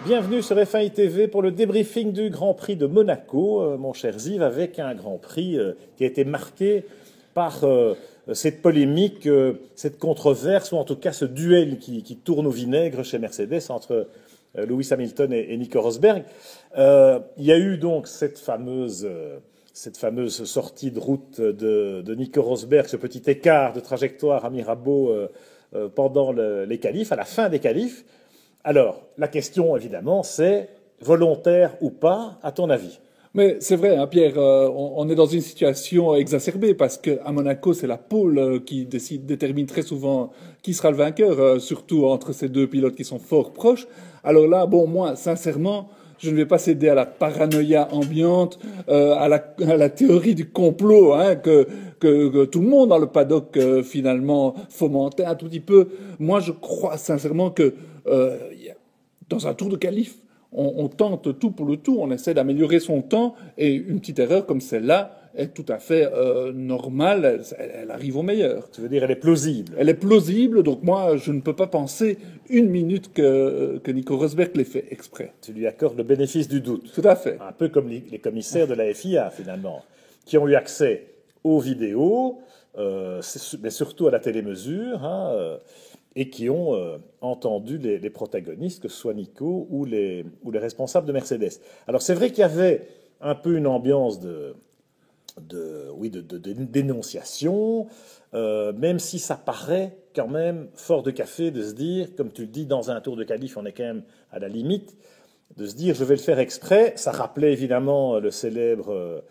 Bienvenue sur F1 ITV pour le débriefing du Grand Prix de Monaco, mon cher Ziv, avec un Grand Prix qui a été marqué par cette polémique, cette controverse, ou en tout cas ce duel qui tourne au vinaigre chez Mercedes entre Lewis Hamilton et Nico Rosberg. Il y a eu donc cette fameuse sortie de route de Nico Rosberg, ce petit écart de trajectoire à Mirabeau pendant les qualifs, à la fin des qualifs. Alors, la question, évidemment, c'est volontaire ou pas, à ton avis? Mais c'est vrai, hein, Pierre, on est dans une situation exacerbée parce qu'à Monaco, c'est la pole qui détermine très souvent qui sera le vainqueur, surtout entre ces deux pilotes qui sont fort proches. Alors là, bon, moi, sincèrement, je ne vais pas céder à la paranoïa ambiante, à la théorie du complot, hein, que tout le monde dans le paddock finalement fomentait un tout petit peu. Moi, je crois sincèrement que dans un tour de qualif, on tente tout pour le tout, on essaie d'améliorer son temps, et une petite erreur comme celle-là est tout à fait normale, elle arrive au meilleur. Tu veux dire, elle est plausible? Elle est plausible, donc moi, je ne peux pas penser une minute que Nico Rosberg l'ait fait exprès. Tu lui accordes le bénéfice du doute. Tout à fait. Un peu comme les commissaires de la FIA, finalement, qui ont eu accès aux vidéos, mais surtout à la télémesure, hein, et qui ont entendu les protagonistes, que ce soit Nico ou les responsables de Mercedes. Alors c'est vrai qu'il y avait un peu une ambiance de dénonciation, même si ça paraît quand même fort de café de se dire, comme tu le dis, dans un tour de qualif, on est quand même à la limite, de se dire je vais le faire exprès. Ça rappelait évidemment le célèbre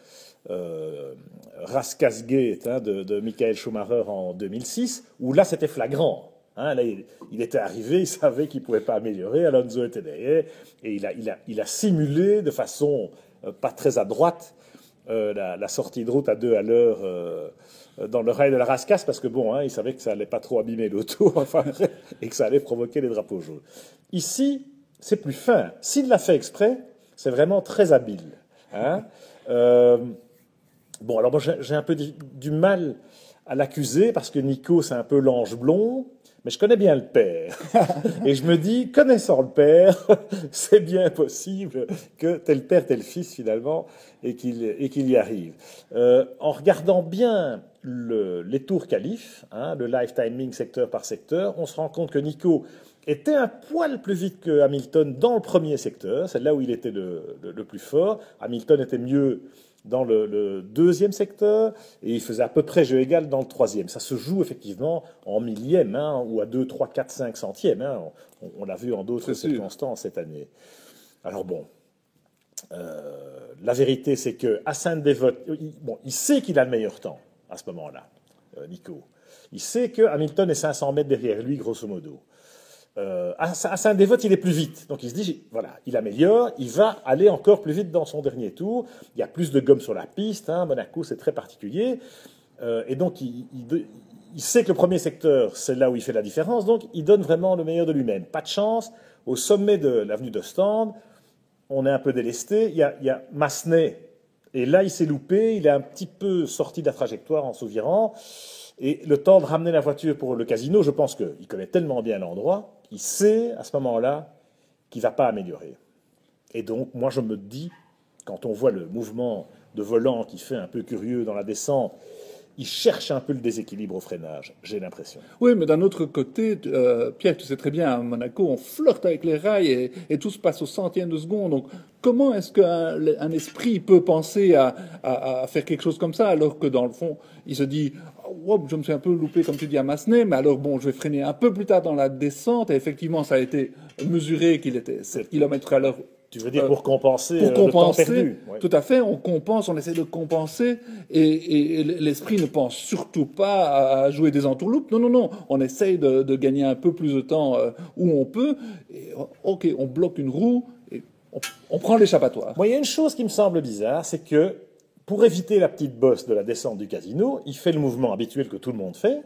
Rascasgate de Michael Schumacher en 2006, où là c'était flagrant. Hein, là, il était arrivé, il savait qu'il ne pouvait pas améliorer, Alonso était derrière, et il a simulé de façon pas très à droite la sortie de route à 2 à l'heure dans le rail de la Rascasse, parce que bon, hein, il savait que ça allait pas trop abîmer l'auto, enfin, et que ça allait provoquer les drapeaux jaunes. Ici, c'est plus fin. S'il l'a fait exprès, c'est vraiment très habile. Hein. Bon, alors moi j'ai un peu du mal à l'accuser, parce que Nico, c'est un peu l'ange blond, mais je connais bien le père. Et je me dis, connaissant le père, c'est bien possible que tel père, tel fils, finalement, et qu'il y arrive. En regardant bien les tours qualifs, hein, le live timing secteur par secteur, on se rend compte que Nico était un poil plus vite que Hamilton dans le premier secteur. C'est là où il était le plus fort. Hamilton était mieux dans le deuxième secteur, et il faisait à peu près jeu égal dans le troisième. Ça se joue effectivement en millième, hein, ou à 2, 3, 4, 5 centièmes. Hein. On l'a vu en d'autres circonstances cette année. Alors bon, la vérité c'est que Hassan Devot, il sait qu'il a le meilleur temps à ce moment-là, Nico. Il sait que Hamilton est 500 mètres derrière lui, grosso modo. À Saint-Dévote, il est plus vite. Donc il se dit, voilà, il améliore, il va aller encore plus vite dans son dernier tour. Il y a plus de gomme sur la piste, hein, Monaco, c'est très particulier. Et donc il sait que le premier secteur, c'est là où il fait la différence. Donc il donne vraiment le meilleur de lui-même. Pas de chance. Au sommet de l'avenue d'Ostende, on est un peu délesté. Il y a Massenet. Et là, il s'est loupé. Il est un petit peu sorti de la trajectoire en s'ouvirant. Et le temps de ramener la voiture pour le casino, je pense qu'il connaît tellement bien l'endroit, il sait à ce moment-là qu'il ne va pas améliorer. Et donc, moi, je me dis, quand on voit le mouvement de volant qui fait un peu curieux dans la descente, il cherche un peu le déséquilibre au freinage, j'ai l'impression. Oui, mais d'un autre côté, Pierre, tu sais très bien, à Monaco, on flirte avec les rails et tout se passe au centième de seconde. Donc, comment est-ce qu'un esprit peut penser à faire quelque chose comme ça, alors que dans le fond, il se dit oh, je me suis un peu loupé, comme tu dis, à Massenet, mais alors bon, je vais freiner un peu plus tard dans la descente. Et effectivement, ça a été mesuré qu'il était 7 km à l'heure. Tu veux dire pour compenser le temps perdu? Oui. Tout à fait, on compense, on essaie de compenser, et l'esprit ne pense surtout pas à jouer des entourloupes. Non, on essaye de gagner un peu plus de temps où on peut. Et, ok, on bloque une roue, et on prend l'échappatoire. Moi, il y a une chose qui me semble bizarre, c'est que pour éviter la petite bosse de la descente du casino, il fait le mouvement habituel que tout le monde fait,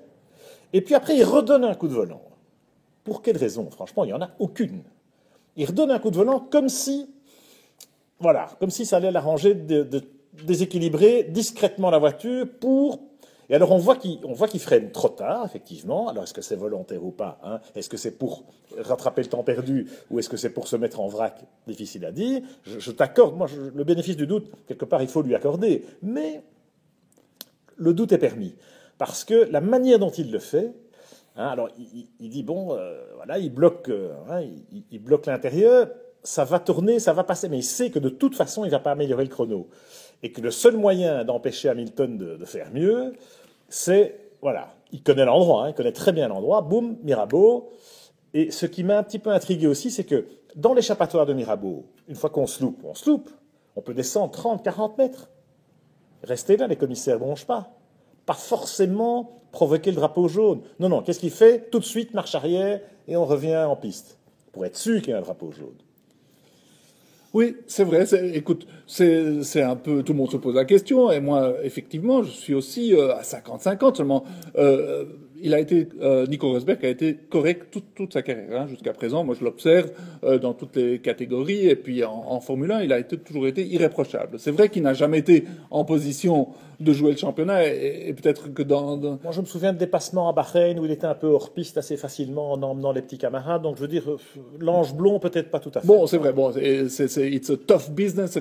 et puis après il redonne un coup de volant. Pour quelle raison? Franchement, il n'y en a aucune. Il redonne un coup de volant comme si ça allait l'arranger de déséquilibrer discrètement la voiture pour Et alors on voit qu'il freine trop tard, effectivement. Alors est-ce que c'est volontaire ou pas, hein? Est-ce que c'est pour rattraper le temps perdu ou est-ce que c'est pour se mettre en vrac? Difficile à dire. Je t'accorde, moi, le bénéfice du doute, quelque part, il faut lui accorder. Mais le doute est permis. Parce que la manière dont il le fait, hein, alors il dit, bon, voilà, il bloque l'intérieur, ça va tourner, ça va passer, mais il sait que de toute façon, il ne va pas améliorer le chrono. Et que le seul moyen d'empêcher Hamilton de faire mieux, c'est, voilà, il connaît l'endroit, hein, il connaît très bien l'endroit, boum, Mirabeau. Et ce qui m'a un petit peu intrigué aussi, c'est que dans l'échappatoire de Mirabeau, une fois qu'on se loupe, on peut descendre 30, 40 mètres. Rester là, les commissaires ne bronchent pas. Pas forcément provoquer le drapeau jaune. Non, non, qu'est-ce qu'il fait? Tout de suite, marche arrière et on revient en piste. Pour être sûr qu'il y a un drapeau jaune. Oui, c'est vrai. Écoute, c'est un peu, tout le monde se pose la question, et moi, effectivement, je suis aussi à 50-50 seulement. Nico Rosberg a été correct toute sa carrière, hein, jusqu'à présent. Moi, je l'observe dans toutes les catégories, et puis en Formule 1, il a toujours été irréprochable. C'est vrai qu'il n'a jamais été en position de jouer le championnat, et peut-être que Moi, je me souviens de dépassements à Bahreïn où il était un peu hors piste assez facilement en emmenant les petits camarades. Donc, je veux dire, l'ange blond, peut-être pas tout à fait. Bon, c'est vrai. Bon, it's a tough business.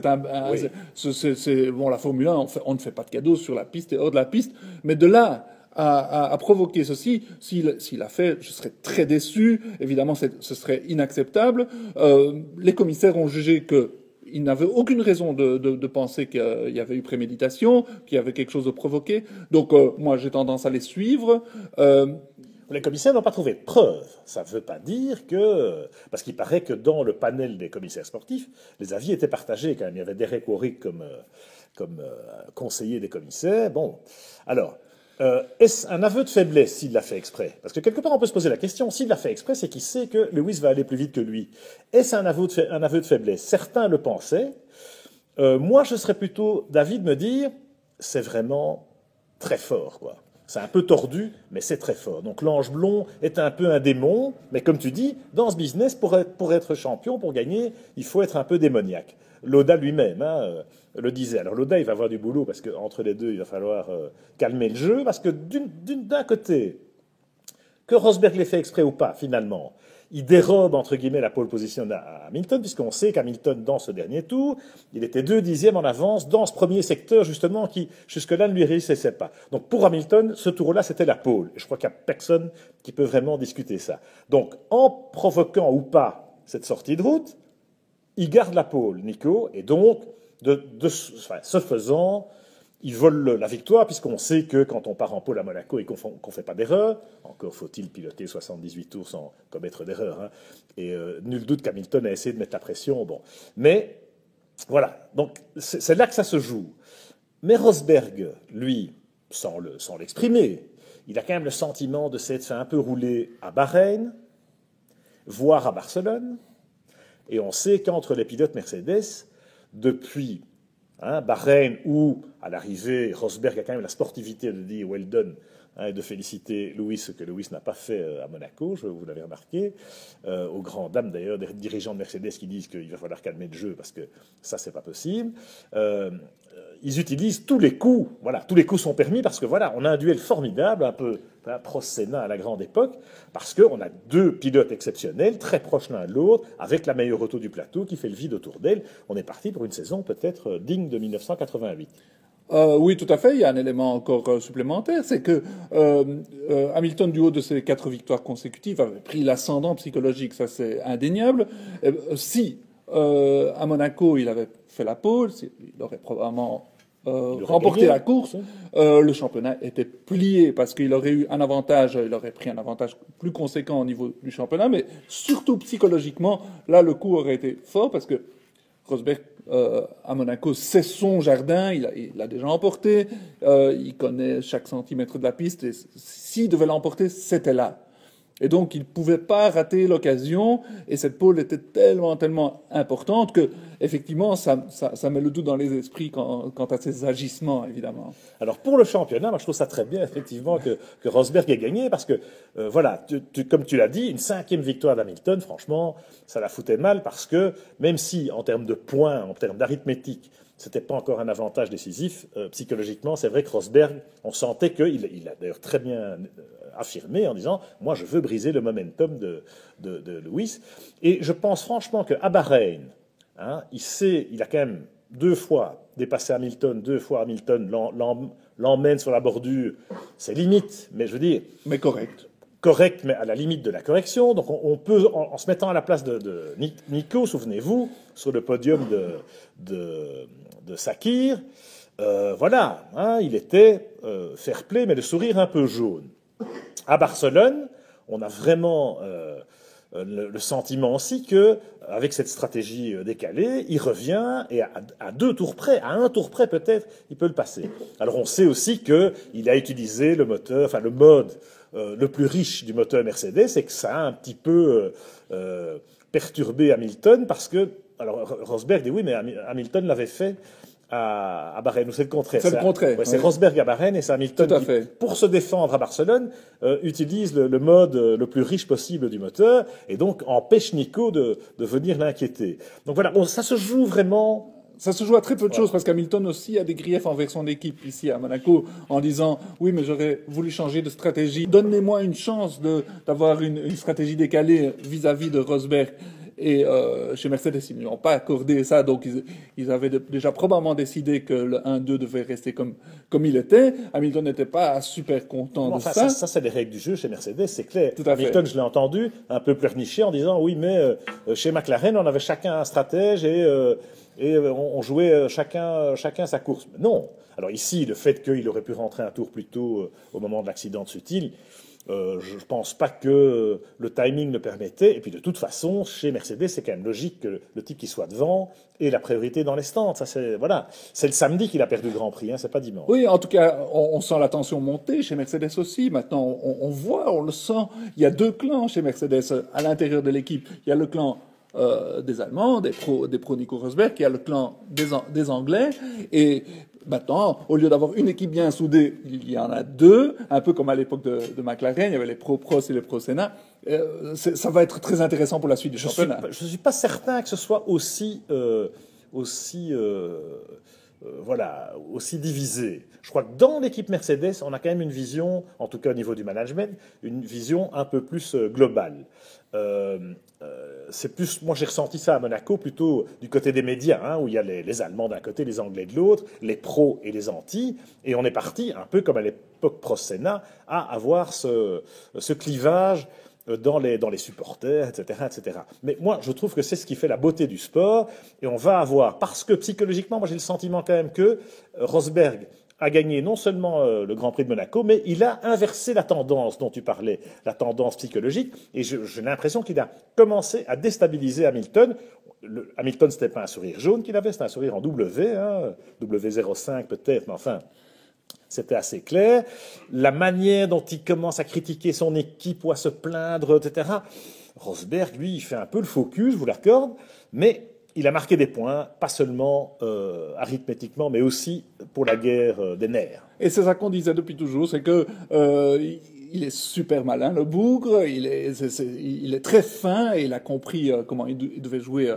Oui. Bon, la Formule 1, on ne fait pas de cadeaux sur la piste et hors de la piste. Mais de là à provoquer ceci, s'il a fait, je serais très déçu. Évidemment, ce serait inacceptable. Les commissaires ont jugé que il n'avait aucune raison de penser qu'il y avait eu préméditation, qu'il y avait quelque chose de provoqué. Donc, moi, j'ai tendance à les suivre. Les commissaires n'ont pas trouvé de preuves. Ça ne veut pas dire que... Parce qu'il paraît que dans le panel des commissaires sportifs, les avis étaient partagés quand même. Il y avait Derek Warwick comme conseiller des commissaires. Bon, alors, est-ce un aveu de faiblesse s'il l'a fait exprès? Parce que quelque part, on peut se poser la question, s'il l'a fait exprès, c'est qu'il sait que Lewis va aller plus vite que lui. Est-ce un aveu de faiblesse? Certains le pensaient. Moi, je serais plutôt d'avis de me dire, c'est vraiment très fort, quoi. C'est un peu tordu, mais c'est très fort. Donc l'ange blond est un peu un démon, mais comme tu dis, dans ce business, pour être champion, pour gagner, il faut être un peu démoniaque. Lauda lui-même le disait. Alors Lauda, il va avoir du boulot, parce qu'entre les deux, il va falloir calmer le jeu, parce que d'un côté, que Rosberg l'ait fait exprès ou pas, finalement, il dérobe, entre guillemets, la pole position à Hamilton, puisqu'on sait qu'Hamilton, dans ce dernier tour, il était 2 dixièmes en avance dans ce premier secteur, justement, qui, jusque-là, ne lui réussissait pas. Donc, pour Hamilton, ce tour-là, c'était la pole. Et je crois qu'il n'y a personne qui peut vraiment discuter ça. Donc, en provoquant ou pas cette sortie de route, il garde la pole, Nico, et donc, ce faisant, il vole la victoire, puisqu'on sait que quand on part en pôle à Monaco et qu'on ne fait pas d'erreur, encore faut-il piloter 78 tours sans commettre d'erreur, hein, et nul doute qu'Hamilton a essayé de mettre la pression. Bon. Mais voilà, donc c'est là que ça se joue. Mais Rosberg, lui, sans l'exprimer, il a quand même le sentiment de s'être fait un peu rouler à Bahreïn, voire à Barcelone, et on sait qu'entre les pilotes Mercedes, depuis Bahreïn, où, à l'arrivée, Rosberg a quand même la sportivité de dire well done, et de féliciter Lewis, ce que Lewis n'a pas fait à Monaco, vous l'avez remarqué, aux grandes dames d'ailleurs, des dirigeants de Mercedes qui disent qu'il va falloir calmer le jeu parce que ça, c'est pas possible. Ils utilisent tous les coups, voilà, tous les coups sont permis parce que voilà, on a un duel formidable, un peu un Prost-Senna à la grande époque, parce qu'on a 2 pilotes exceptionnels, très proches l'un de l'autre, avec la meilleure auto du plateau qui fait le vide autour d'elle. On est parti pour une saison peut-être digne de 1988. Oui, tout à fait. Il y a un élément encore supplémentaire, c'est que Hamilton, du haut de ses 4 victoires consécutives, avait pris l'ascendant psychologique, ça c'est indéniable. Si à Monaco il avait fait la pole, il aurait probablement remporté la course. Le championnat était plié parce qu'il aurait eu un avantage, il aurait pris un avantage plus conséquent au niveau du championnat, mais surtout psychologiquement, là le coup aurait été fort parce que Rosberg à Monaco, c'est son jardin, il l'a déjà emporté, il connaît chaque centimètre de la piste, et s'il devait l'emporter, c'était là. Et donc, il ne pouvait pas rater l'occasion, et cette pole était tellement importante que, effectivement, ça met le doute dans les esprits quant à ses agissements, évidemment. Alors, pour le championnat, moi, je trouve ça très bien, effectivement, que Rosberg ait gagné, parce que, voilà, comme tu l'as dit, une 5e victoire d'Hamilton, franchement, ça la foutait mal, parce que, même si, en termes de points, en termes d'arithmétique, c'était pas encore un avantage décisif. Psychologiquement, c'est vrai que Rosberg, on sentait il a d'ailleurs très bien affirmé en disant « Moi, je veux briser le momentum de Lewis ». Et je pense franchement qu'à Bahreïn, hein, il a quand même 2 fois dépassé Hamilton, 2 fois Hamilton l'emmène sur la bordure. C'est limite, mais je veux dire... Mais correct. Correct, mais à la limite de la correction. Donc on peut, en se mettant à la place de Nico, souvenez-vous, sur le podium de Sakir, voilà, hein, il était fair play, mais le sourire un peu jaune. À Barcelone, on a vraiment le sentiment aussi que, avec cette stratégie décalée, il revient et à 2 tours près, à 1 tour près peut-être, il peut le passer. Alors on sait aussi qu'il a utilisé le moteur, enfin le mode le plus riche du moteur Mercedes, et que ça a un petit peu perturbé Hamilton parce que, alors Rosberg dit oui, mais Hamilton l'avait fait à Bahreïn, ou c'est le contraire. C'est le contraire. Ouais, c'est Rosberg à Bahreïn et c'est Hamilton qui, pour se défendre à Barcelone, utilise le mode le plus riche possible du moteur et donc empêche Nico de venir l'inquiéter. Donc voilà, ça se joue vraiment. Ça se joue à très peu de choses parce qu'Hamilton aussi a des griefs envers son équipe ici à Monaco en disant oui mais j'aurais voulu changer de stratégie. Donnez-moi une chance d'avoir une stratégie décalée vis-à-vis de Rosberg. Et chez Mercedes, ils ne lui ont pas accordé ça, donc ils avaient déjà probablement décidé que le 1-2 devait rester comme il était. Hamilton n'était pas super content de ça. Ça, c'est les règles du jeu chez Mercedes, c'est clair. Tout à Hamilton, fait. je l'ai entendu, un peu pleurnicher en disant oui, mais chez McLaren, on avait chacun un stratège et on jouait chacun sa course. Mais non. Alors ici, le fait qu'il aurait pu rentrer un tour plus tôt au moment de l'accident de Sutil, je ne pense pas que le timing le permettait. Et puis de toute façon, chez Mercedes, c'est quand même logique que le type qui soit devant ait la priorité dans les stands. Ça, c'est le samedi qu'il a perdu le Grand Prix, hein, c'est pas dimanche. Oui, en tout cas, on sent la tension monter chez Mercedes aussi. Maintenant, on voit, on le sent. Il y a 2 clans chez Mercedes à l'intérieur de l'équipe. Il y a le clan des Allemands, des pros Nico Rosberg, il y a le clan des Anglais. Et maintenant, au lieu d'avoir une équipe bien soudée, il y en a 2, un peu comme à l'époque de McLaren, il y avait les pro-Prost et les pro-Senna. Ça va être très intéressant pour la suite du championnat. Je ne suis pas certain que ce soit aussi divisé. Je crois que dans l'équipe Mercedes, on a quand même une vision, en tout cas au niveau du management, une vision un peu plus globale. C'est plus, moi j'ai ressenti ça à Monaco, plutôt du côté des médias, hein, où il y a les Allemands d'un côté, les Anglais de l'autre, les pros et les anti, et on est parti, un peu comme à l'époque Prost-Senna, à avoir ce clivage dans les supporters, etc., etc. Mais moi, je trouve que c'est ce qui fait la beauté du sport, et on va avoir, parce que psychologiquement, moi j'ai le sentiment quand même que Rosberg a gagné non seulement le Grand Prix de Monaco, mais il a inversé la tendance dont tu parlais, la tendance psychologique, et j'ai l'impression qu'il a commencé à déstabiliser Hamilton. Hamilton, c'était pas un sourire jaune qu'il avait, c'était un sourire en W, hein, W05 peut-être, mais enfin, c'était assez clair. La manière dont il commence à critiquer son équipe ou à se plaindre, etc. Rosberg, lui, il fait un peu le focus, je vous l'accorde, mais il a marqué des points, pas seulement arithmétiquement, mais aussi pour la guerre des nerfs. Et c'est ça qu'on disait depuis toujours, c'est que il est super malin, le bougre, il est très fin et il a compris comment il devait jouer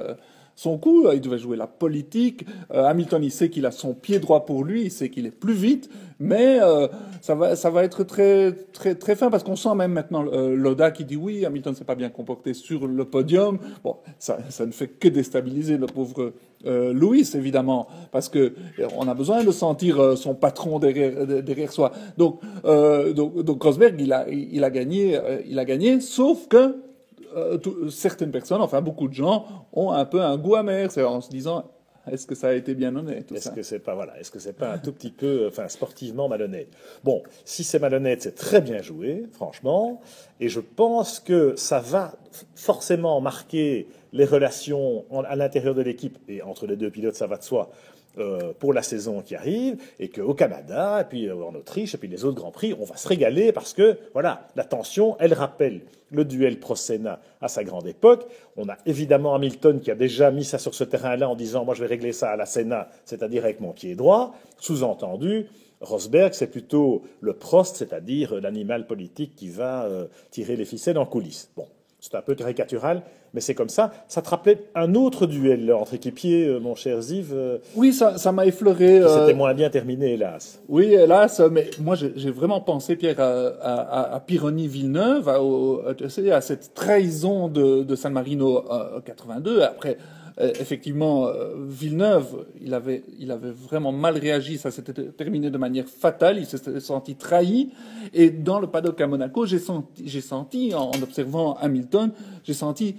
son coup, il devait jouer la politique. Hamilton, il sait qu'il a son pied droit pour lui, il sait qu'il est plus vite, mais ça va être très très très fin parce qu'on sent même maintenant Loda qui dit oui, Hamilton s'est pas bien comporté sur le podium. Bon, ça ne fait que déstabiliser le pauvre Lewis évidemment parce que on a besoin de sentir son patron derrière soi. Donc Rosberg il a gagné, sauf que certaines personnes, enfin beaucoup de gens, ont un peu un goût amer, c'est en se disant est-ce que ça a été bien honnête Est-ce que c'est pas un tout petit peu, enfin sportivement malhonnête? Bon, si c'est malhonnête, c'est très bien joué, franchement, et je pense que ça va forcément marquer les relations à l'intérieur de l'équipe et entre les 2 pilotes, ça va de soi. Pour la saison qui arrive, et qu'au Canada, et puis en Autriche, et puis les autres Grands Prix, on va se régaler parce que, voilà, la tension, elle rappelle le duel Prost-Senna à sa grande époque. On a évidemment Hamilton qui a déjà mis ça sur ce terrain-là en disant « moi je vais régler ça à la Senna, c'est-à-dire avec mon pied droit ». Sous-entendu, Rosberg, c'est plutôt le Prost, c'est-à-dire l'animal politique qui va tirer les ficelles en coulisses. Bon. C'est un peu caricatural, mais c'est comme ça. Ça te rappelait un autre duel là, entre équipiers, mon cher Ziv, Oui, ça m'a effleuré. qui s'était moins bien terminé, hélas. Oui, hélas, mais moi j'ai vraiment pensé, Pierre, à Pironi-Villeneuve, à cette trahison de San Marino 82. Après, effectivement, Villeneuve, il avait vraiment mal réagi, ça s'était terminé de manière fatale, il s'était senti trahi. Et dans le paddock à Monaco, j'ai senti, en observant Hamilton, j'ai senti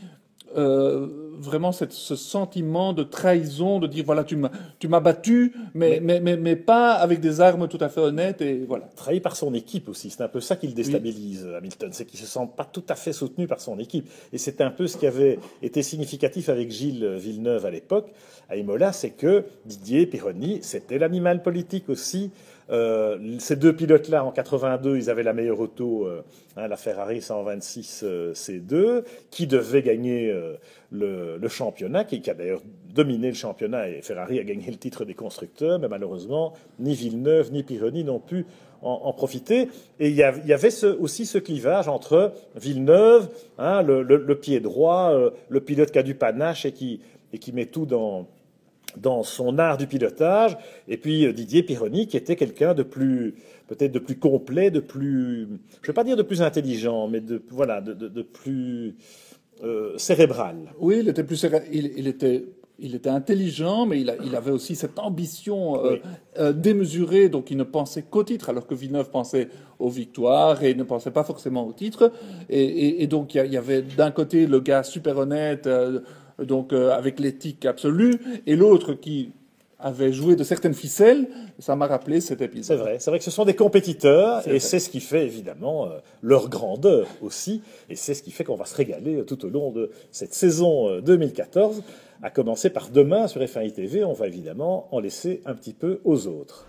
vraiment ce sentiment de trahison, de dire voilà, tu m'as battu, mais pas avec des armes tout à fait honnêtes, et voilà. Trahi par son équipe aussi, c'est un peu ça qui le déstabilise, Hamilton, c'est qu'il se sent pas tout à fait soutenu par son équipe. Et c'est un peu ce qui avait été significatif avec Gilles Villeneuve à l'époque, à Imola, c'est que Didier Pironi, c'était l'animal politique aussi. Ces deux pilotes-là, en 82, ils avaient la meilleure auto, la Ferrari 126 C2, qui devait gagner le championnat, qui a d'ailleurs dominé le championnat, et Ferrari a gagné le titre des constructeurs, mais malheureusement, ni Villeneuve ni Pironi n'ont pu en profiter. Et il y avait aussi ce clivage entre Villeneuve, le pied droit, le pilote qui a du panache et qui met tout dans son art du pilotage, et puis Didier Pironi, qui était quelqu'un peut-être de plus complet, je ne vais pas dire de plus intelligent, mais de plus cérébral. Oui, il était il était intelligent, mais il avait aussi cette ambition démesurée, donc il ne pensait qu'au titre, alors que Villeneuve pensait aux victoires et ne pensait pas forcément au titre. Et donc il y avait d'un côté le gars super honnête, avec l'éthique absolue, et l'autre qui avait joué de certaines ficelles. Ça m'a rappelé cet épisode. C'est vrai que ce sont des compétiteurs, et c'est ce qui fait évidemment leur grandeur aussi, et c'est ce qui fait qu'on va se régaler tout au long de cette saison 2014, à commencer par demain sur F1 ITV. On va évidemment en laisser un petit peu aux autres.